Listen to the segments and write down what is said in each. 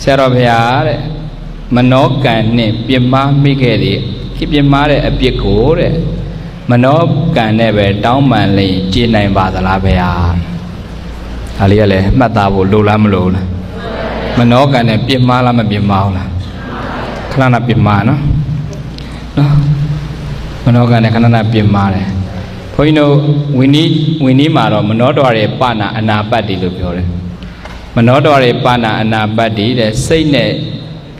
ဆရာတော်ဘုရားတဲ့မနောကံနဲ့ပြမမိခဲ့တယ်ပြမတဲ့အပြစ်ကိုတဲ့မနောကံနဲ့ပဲတောင်းပန်လိမ့်ကြည်နိုင်ပါသလားဘုရားဒါလေးကလည်းမှတ်သားဖို့လိုလားမလိုလားမနောကံနဲ့ပြမလားမပြမအောင်လားခဏနာပြမနော်မနောကံနဲ့ခဏနာပြမတယ်ဘုန်းကြီးတို့ဝိနည်းမှာတော့မနောတော်ရဲ့ပနာအနာပတ်တိလို့ပြောတယ်မနောတော်ရဲ့ပနာအနာပတ်တိတဲ့စိတ်နဲ့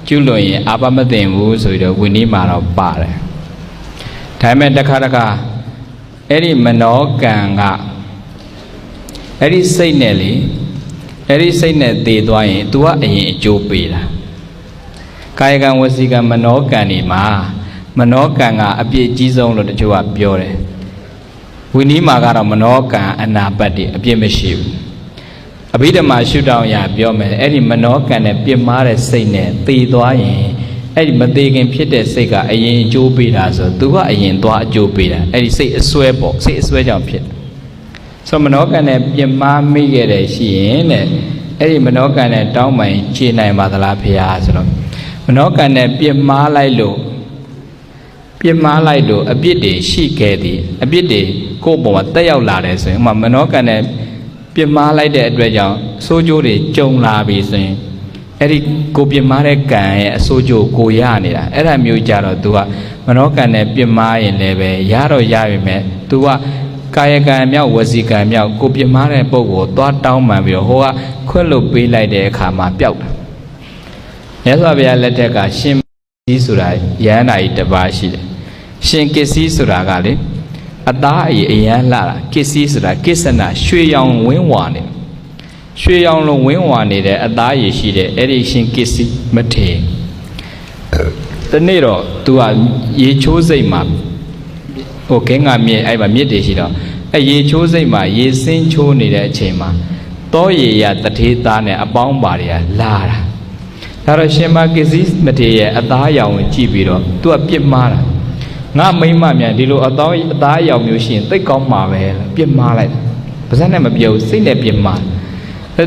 ကျွလွန်ရင်အာပမသိင်ဘူးဆိုပြီးတော့ဝိနည်းမှာတော့ပါတယ်ဒါပေမဲ့တစ်ခါအဲ့ဒီမနောကံကအဲ့ဒီစိတ်နဲ့လေအဲ့ဒီစိတ်နဲ့တည်သွားရင် तू ကအရင်အကျိုးပေးတာကာယကံဝစီကံမနောကံတွေမှာမနောကံကအပြည့်ကြီးဆုံးလို့တချို့ကပြောတယ်ဝိနည်းမှာကတော့မနောကံအနာပတ်တိအပြည့်မရှိဘူးအဘိဓမ္မာရှုထောင့်အရာပြောမယ်အဲ့ဒီမနောကံနဲ့ပြင်းမာတဲ့စိတ်နဲ့တည်သွားရင်အဲ့ဒီမသေးခင်ဖြစ်တဲ့စိတ်ကအရင်အကျိုးပေးတာဆိုသူကအရင်သွားအကျိုးပေးတာအဲ့ဒီစိတ်အစွဲပေါ့စိတ်အစွဲကြောင့်ဖြစ်ဆိုမနောကံနဲ့ပြင်းမာမိခဲ့တယ်ရှိရင်တဲ့အဲ့ဒီမနောကံနဲ့တောင်းပန်ခြေနိုင်ပါသလားဖေဟာဆိုတော့မနောကံနဲ့ပြင်းမာလိုက်လို့အပြစ်တွေရှိခဲ့သည်အပြစ်တွေကိုယ့်ဘဝတက်ရောက်လာတယ်ဆိုရင်မနောကံနဲ့ပြင်းမာလိုက်တဲ့အတွက်ကြောင့်အဆိုးကျိုးတွေကြုံလာပြီဆိုရင်အဲ့ဒီကိုပြင်းမာတဲ့ကံရဲ့အဆိုးကျိုးကိုရနေတာအဲ့ဒါမျိုးကြတော့ तू ကမနောကံနဲ့ပြင်းမာရင်လည်းပဲရတော့ရပြီမဲ့ तू ကကာယကံမြောက်ဝစီကံမြောက်ကိုပြင်းမာတဲ့ပုံကိုသွားတောင်းပန်ပြီးတော့ဟိုကခွင့်လို့ပေးလိုက်တဲ့အခါမှာပျောက်တာမြတ်စွာဘုရားလက်ထက်ကရှင်ကြီးဆိုတာယန္တာကြီးတစ်ပါးရှိတယ်ရှင်ကစ္စည်းဆိုတာကလေအသားအရန်လာတာကစ္စည်းဆိုတာကိစ္စနာရွှေရောင်ဝင်းဝါနေရွှေရောင်လုံးဝင်းဝါနေတဲ့အသားရည်ရှိတဲ့အဲ့ဒီရှင်ကစ္စည်းမထေတနေ့တော့ तू ကရေချိုးစိတ်မှာဟိုကင်းကမြစ်အဲ့မှာမြစ်တွေရှိတော့အဲ့ရေချိုးစိတ်မှာရေစင်းချိုးနေတဲ့အချိန်မှာတောရေရတထေးသားနဲ့အပေါင်းပါတွေကလာတာဒါတော့ရှင်မကစ္စည်းမထေရဲ့အသားရောင်ကိုကြည့်ပြီးတော့ तू ကပြစ်မှားတာငါမိမမြန်ဒီလိုအသားအရောင်မျိုးရှိရင်သိကောင်းမှာပဲပြစ်မှားလိုက်ပါဇက်နဲ့မပြောစိတ်နဲ့ပြစ်မှား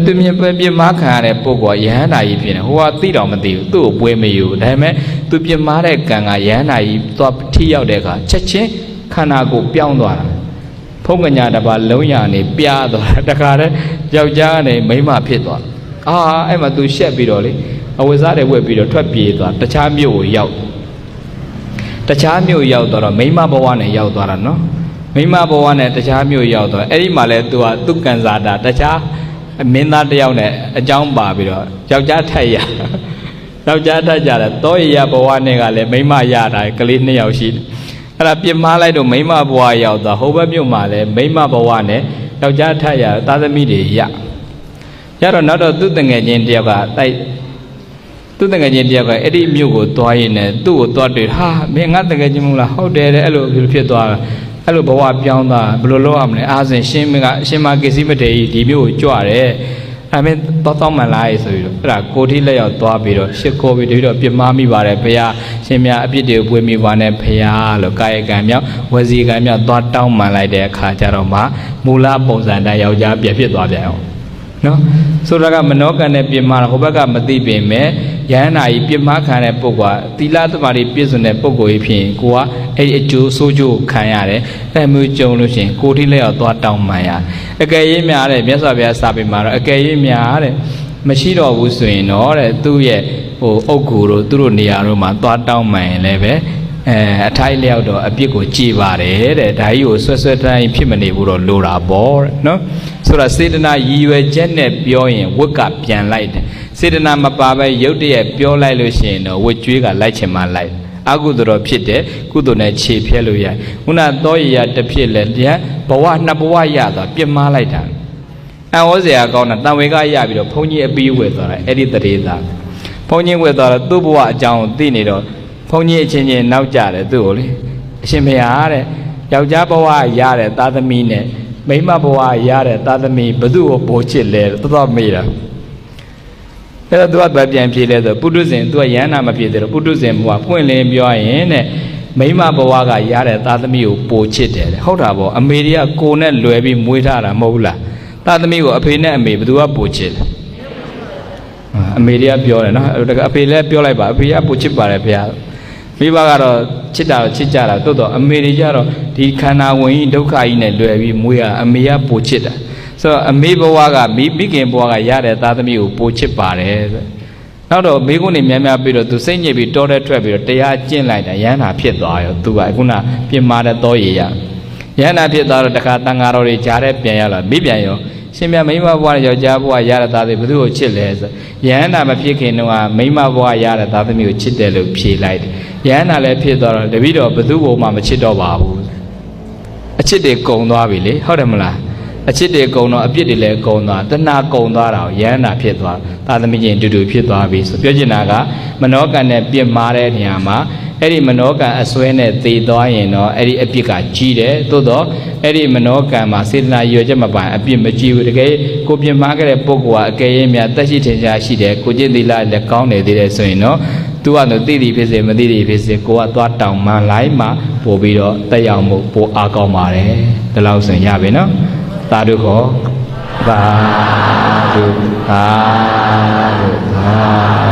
သူမြင်ပြစ်မှားခံရတဲ့ပုဂ္ဂိုလ်ကယဟန္တာကြီးဖြစ်နေဟိုကသိတော်မသိဘူးသူ့ကိုပွဲမယူဒါပေမဲ့သူပြစ်မှားတဲ့ကံကယဟန္တာကြီးသွားထိရောက်တဲ့အခါချက်ချင်းခန္ဓာကိုယ်ပြောင်းသွားတာဖုံးကညာတစ်ပါးလုံးရနေပြားသွားတာတခါတည်းယောက်ျားကနေမိန်းမဖြစ်သွားအဲ့မှာသူရှက်ပြီးတော့လေအဝိဇ္ဇာတွေဝက်ပြီးတော့ထွက်ပြေးသွားတခြားမြို့ကိုရောက်တော့မိမဘဝနဲ့ရောက်သွားတာနော်မိမဘဝနဲ့တခြားမြို့ရောက်သွားအဲ့ဒီမှာလဲ तू ကသူ့ကံစားတာတခြားမင်းသားတယောက်နဲ့အကြောင်းပါပြီးတော့ယောက်ျားထက်ကြတယ်တောရဘဝနဲ့ကလည်းမိမရတာကလေး2ယောက်ရှိတယ်အဲ့ဒါပြစ်မှားလိုက်တော့မိမဘဝရောက်သွားဟိုဘက်မြို့မှာလဲမိမဘဝနဲ့ယောက်ျားထက်ရသားသမီးတွေရတော့နောက်တော့သူ့တငယ်ချင်းတယောက်ကအဲ့ဒီမြို့ကိုသွားရင်လည်းသူ့ကိုသွားတွေ့မင်းငါတကယ်ချင်းမလားဟုတ်တယ်တဲ့အဲ့လိုဖြစ်သွားတာအဲ့လိုဘဝပြောင်းသွားဘယ်လိုလုပ်ရမလဲအားစဉ်ရှင်မကစ္စည်းမထေရဒီမြို့ကိုကြွတယ်အဲ့မင်းတောင်းမှန်လားဆိုပြီးတော့အဲ့ဒါကိုထိလက်ရောက်သွားပြီးတော့ရှစ်ခိုးပြီးတော့ပြမမိပါတယ်ဘုရားရှင်မြတ်အပြစ်တွေကိုပွေမိပါနဲ့ဘုရားလို့ကာယကံမြောက်ဝစီကံမြောက်သွားတောင်းမှန်လိုက်တဲ့အခါကျတော့မှမူလပုံစံတိုင်းယောက်ျားပြဖြစ်သွားပြန်အောင်နော်ဆိုတော့ကမနောကံနဲ့ပြမဟိုဘက်ကမသိပင်မဲ့ယန္တာကြီးပြမခံတဲ့ပုဂ္ဂိုလ်ကသီလသမာဓိပြည့်စုံတဲ့ပုဂ္ဂိုလ်ကြီးဖြစ်ရင်ကိုကအဲ့ဒီအကျိုးဆိုးကျိုးခံရတယ်အဲ့မျိုးကြုံလို့ရှိရင်ကိုထိလက်ရောက်သွားတောင်းမှန်ရအကယ်၍များတဲ့မြတ်စွာဘုရားစာပေမှာတော့အကယ်၍များတဲ့မရှိတော့ဘူးဆိုရင်တော့တဲ့သူ့ရဲ့ဟိုအုတ်ဂူတို့သူတို့နေရာတို့မှာသွားတောင်းမှန်ရင်လည်းပဲအထိုက်လျောက်တော့အပြစ်ကိုကြည်ပါတယ်တဲ့ဒါကြီးကိုဆွဲတိုင်းဖြစ်မနေဘူးတော့လိုတာပေါ့တဲ့နော်ဆိုတော့စေတနာရည်ရွယ်ချက်နဲ့ပြောရင်ဝတ်ကပြန်လိုက်တယ်စေတနာမပါပဲရုပ်တရက်ပြောလိုက်လို့ရှိရင်တော့ဝတ်ကြွေးကလိုက်ချင်မှလိုက်အကုသိုလ်တော့ဖြစ်တယ်ကုသိုလ်နဲ့ခြေဖျက်လို့ရတယ်ခုနသောရရတစ်ဖြစ်လဲပြန်ဘဝနှစ်ဘဝရသွားပြစ်မှားလိုက်တာအံ့ဩစရာကောင်းတာတန်ဝေကရပြီးတော့ဘုန်းကြီးအပီးဝယ်သွားတယ်အဲ့ဒီတရေသားဘုန်းကြီးဝယ်သွားတော့သူ့ဘဝအကြောင်းကိုသိနေတော့ဘုန်းကြီးအချင်းချင်းနောက်ကြတယ်သူ့ကိုလေအရှင်ဘုရားတဲ့ယောက်ျားဘဝရတဲ့သားသမီးနဲ့မိန်းမဘဝရတဲ့သားသမီးဘသူ့ကိုပိုချစ်လဲတော်မေးတာအဲ့တော့သူကပြန်ဖြေလဲဆိုပုထုဇဉ်သူကယန္နာမဖြစ်သေးတော့ပုထုဇဉ်ဘဝပွင့်လင်းပြောရင်တဲ့မိန်းမဘဝကရတဲ့သားသမီးကိုပိုချစ်တယ်ဟုတ်တာပေါ့အမေတွေကကိုနဲ့လွယ်ပြီးမွေးထားတာမဟုတ်လားသားသမီးကိုအဖေနဲ့အမေဘသူကပိုချစ်လဲမ အမေတွေကပြောတယ်နော်အဖေလည်းပြောလိုက်ပါအဖေကပိုချစ်ပါတယ်ဖေမိဘကတော့ချစ်တာချစ်ကြတာတိုးတော့အမေတွေကြတော့ဒီခန္ဓာဝင်ကြီးဒုက္ခကြီးနဲ့လွယ်ပြီးမွေးရအမေကပိုချစ်တာဆိုတော့အမေဘဝကမိခင်ဘဝကရတဲ့သားသမီးကိုပိုချစ်ပါတယ်ဆိုနောက်တော့မိကုန်းနေများများပြီးတော့သူစိတ်ညစ်ပြီးတောထဲထွက်ပြီးတော့တရားကျင့်လိုက်တာရဟန္တာဖြစ်သွားရောသူကခုနပြင်မာတဲ့တောရည်ရယန္တာဖြစ်သွားတော့တခါတန်ဃာတော်တွေကြားထဲပြန်ရလာမိပြန်ရောရှင်မြတ်မိမဘဝနဲ့ယောက်ျားဘဝရတဲ့သားသမီးဘယ်သူကိုချစ်လဲဆိုယန္တာမဖြစ်ခင်တော့မိမဘဝရတဲ့သားသမီးကိုချစ်တယ်လို့ဖြေလိုက်တယ်ယန္တာလည်းဖြစ်သွားတော့တပည့်တော်ဘယ်သူ့ဘုံမှမချစ်တော့ပါဘူးအချစ်တွေကုံသွားပြီလေဟုတ်တယ်မလားအချစ်တွေကုံတော့အပြစ်တွေလည်းကုံသွားတဏှာကုံသွားတာယန္တာဖြစ်သွားသားသမီးချင်းတူတူဖြစ်သွားပြီဆိုပြောချင်တာကမနောကံနဲ့ပြစ်မှားတဲ့နေရာမှာအဲ့ဒီမနောကံအစွဲနဲ့သေသွားရင်တော့အဲ့ဒီအပြစ်ကကြီးတယ်သို့တော့အဲ့ဒီမနောကံမှာစေတနာရွယ်ချက်မပိုင်အပြစ်မကြီးဘူးတကယ်ကိုပြင်းမှားခဲ့တဲ့ပုဂ္ဂိုလ်ကအကယ်၍များတက်ရှိထင်ရှားရှိတယ်ကိုကျင့်သီလလည်းကောင်းနေသေးတယ်ဆိုရင်တော့သူကတော့သိသည်ဖြစ်စေမသိသည်ဖြစ်စေကိုကသွားတောင်းမှလိုက်မှပို့ပြီးတော့တက်ရောက်မှုပိုအားကောင်းပါတယ်ဒီလောက်ဆိုရပြီနော်သာဓုခေါ်သာဓုသာဓုသာ